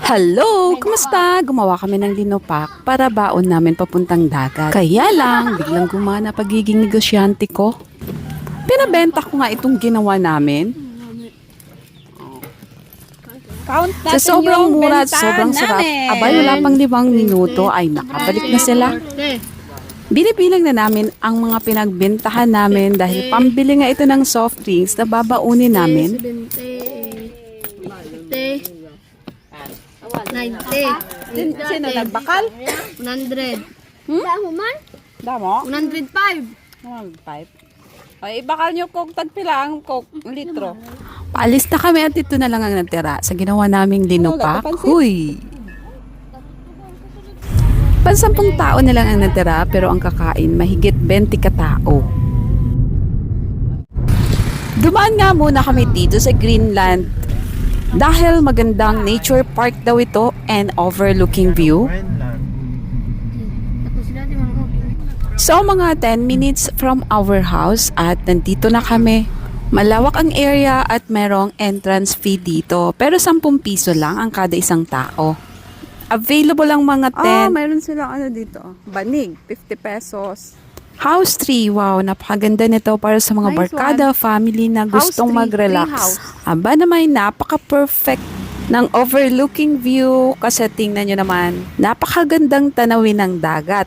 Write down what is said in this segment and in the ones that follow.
Hello! Kumusta? Gumawa kami ng linopak para baon namin papuntang dagat. Kaya lang, biglang gumana pagiging negosyante ko. Pinabenta ko nga itong ginawa namin. Count Sa natin sobrang yung mura at bentahan sobrang sarap, namin. abay wala pang 5 minuto ay nakabalik na sila. Binibilang na namin ang mga pinagbentahan namin dahil pambili nga ito ng soft drinks na babaunin namin. 90. Sino nagbakal? 100. Damo? 105. 1.5. Ay, ibakal nyo kung tagpila ang coke, litro. Paalis na kami at ito na lang ang natira sa ginawa naming linopak. Huy! Pansampung tao na lang ang natira pero ang kakain mahigit 20 katao. Dumaan nga muna kami dito sa Greenland dahil magandang nature park daw ito and overlooking view. So mga 10 minutes from our house at nandito na kami. Malawak ang area at merong entrance fee dito pero 10 piso lang ang kada isang tao. Available ang mga tent. Mayroon silang ano dito. Banig, 50 pesos. House tree, wow, napakaganda nito para sa mga Nice barkada, family na gustong House tree, mag-relax. tree house. Aba naman, napaka-perfect ng overlooking view kasi tingnan nyo naman, napakagandang tanawin ng dagat.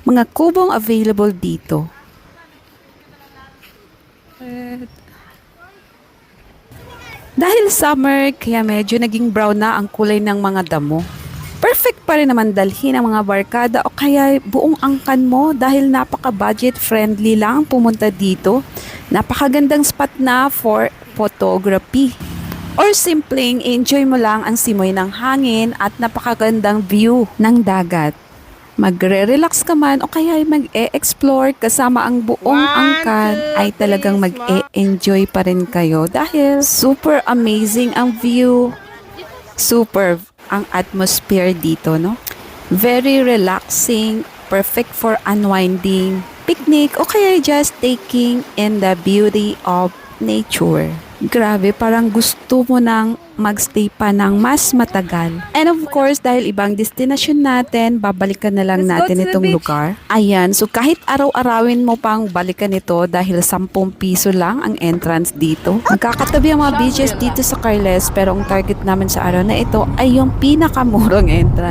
Mga kubong available dito. Dahil summer, kaya medyo naging brown na ang kulay ng mga damo. Perfect pa rin naman dalhin ang mga barkada o kaya buong angkan mo dahil napaka-budget friendly lang pumunta dito. Napakagandang spot na for photography. Or simpleng enjoy mo lang ang simoy ng hangin at napakagandang view ng dagat. Magre-relax ka man o kaya mag-e-explore kasama ang buong angkan ay talagang mag-e-enjoy pa rin kayo dahil super amazing ang view. Super ang atmosphere dito, no? Very relaxing, perfect for unwinding, picnic o kaya just taking in the beauty of nature. Grabe, parang gusto mo nang magstay pa ng mas matagal. And of course, dahil ibang destination natin, babalikan na lang Let's go natin to the itong beach. lugar. Ayan, so kahit araw-arawin mo pang balikan ito dahil 10 piso lang ang entrance dito. Magkakatabi ang mga beaches dito sa Carles pero ang target namin sa araw na ito ay yung pinakamurang entrance.